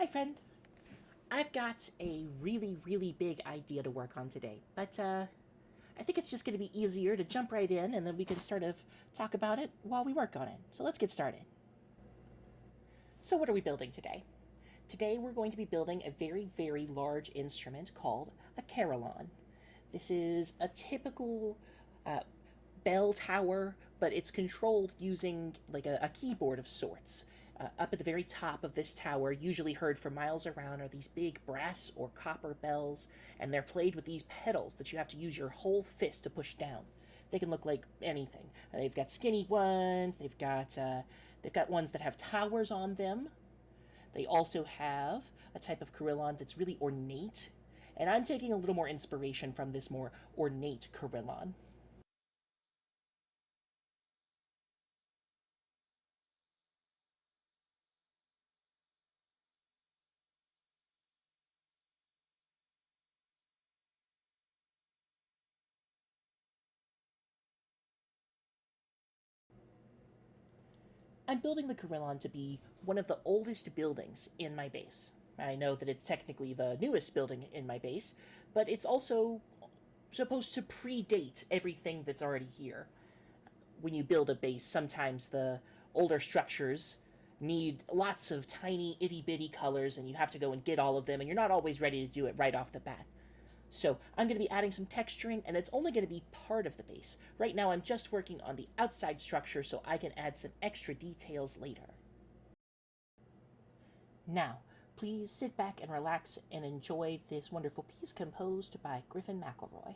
Hi, friend. I've got a really, really big idea to work on today, but I think it's just going to be easier to jump right in and then we can sort of talk about it while we work on it. So let's get started. So, what are we building today? Today, we're going to be building a very, very large instrument called a carillon. This is a typical bell tower, but it's controlled using like a keyboard of sorts. Up at the very top of this tower, usually heard for miles around, are these big brass or copper bells, and they're played with these pedals that you have to use your whole fist to push down. They can look like anything. They've got skinny ones. They've got ones that have towers on them. They also have a type of carillon that's really ornate, and I'm taking a little more inspiration from this more ornate carillon. I'm building the Carillon to be one of the oldest buildings in my base. I know that it's technically the newest building in my base, but it's also supposed to predate everything that's already here. When you build a base, sometimes the older structures need lots of tiny itty bitty colors, and you have to go and get all of them, and you're not always ready to do it right off the bat. So I'm going to be adding some texturing, and it's only going to be part of the base. Right now I'm just working on the outside structure so I can add some extra details later. Now, please sit back and relax and enjoy this wonderful piece composed by Griffin McElroy.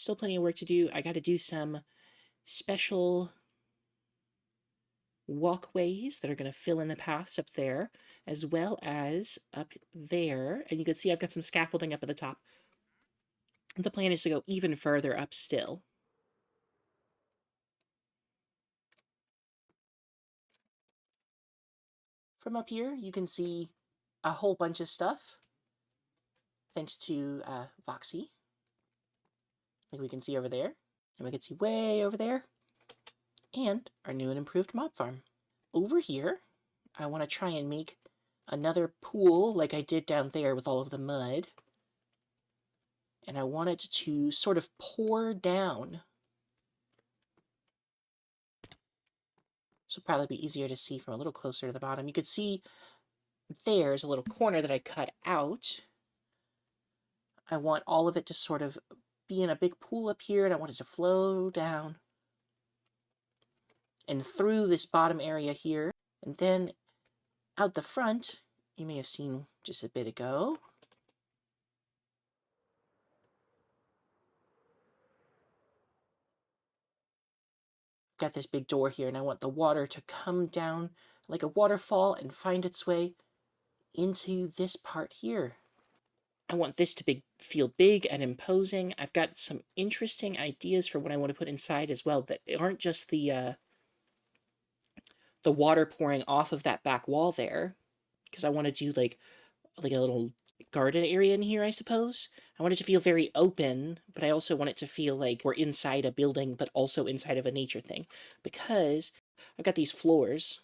Still plenty of work to do. I got to do some special walkways that are going to fill in the paths up there, as well as up there. And you can see I've got some scaffolding up at the top. The plan is to go even further up still. From up here, you can see a whole bunch of stuff, thanks to Voxy. Like we can see over there, and we can see way over there, and our new and improved mob farm. Over here, I want to try and make another pool like I did down there with all of the mud. And I want it to sort of pour down. This will probably be easier to see from a little closer to the bottom. You could see there's a little corner that I cut out. I want all of it to sort of be in a big pool up here, and I want it to flow down and through this bottom area here. And then out the front, you may have seen just a bit ago, got this big door here, and I want the water to come down like a waterfall and find its way into this part here. I want this to feel big and imposing. I've got some interesting ideas for what I want to put inside as well that aren't just the water pouring off of that back wall there, because I want to do like a little garden area in here, I suppose. I want it to feel very open, but I also want it to feel like we're inside a building, but also inside of a nature thing, because I've got these floors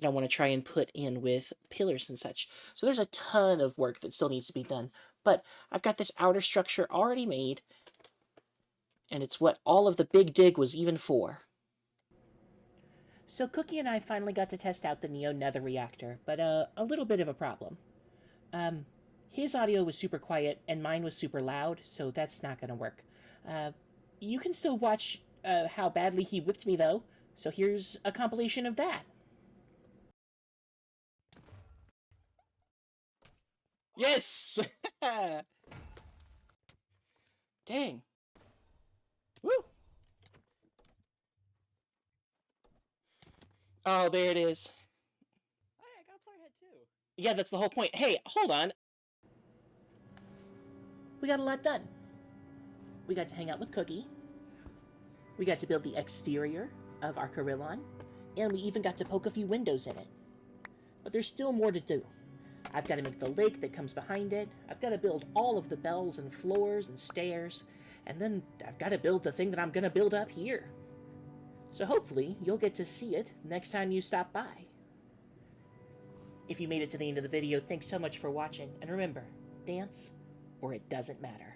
that I want to try and put in with pillars and such. So there's a ton of work that still needs to be done, but I've got this outer structure already made, and it's what all of the big dig was even for. So Cookie and I finally got to test out the Neo Nether reactor, but a little bit of a problem. His audio was super quiet and mine was super loud, so that's not going to work. You can still watch how badly he whipped me, though, so here's a compilation of that. Yes! Dang. Woo! Oh, there it is. Hey, I got player head too. Yeah, that's the whole point. Hey, hold on. We got a lot done. We got to hang out with Cookie. We got to build the exterior of our Carillon, and we even got to poke a few windows in it. But there's still more to do. I've got to make the lake that comes behind it. I've got to build all of the bells and floors and stairs. And then I've got to build the thing that I'm going to build up here. So hopefully you'll get to see it next time you stop by. If you made it to the end of the video, thanks so much for watching. And remember, dance or it doesn't matter.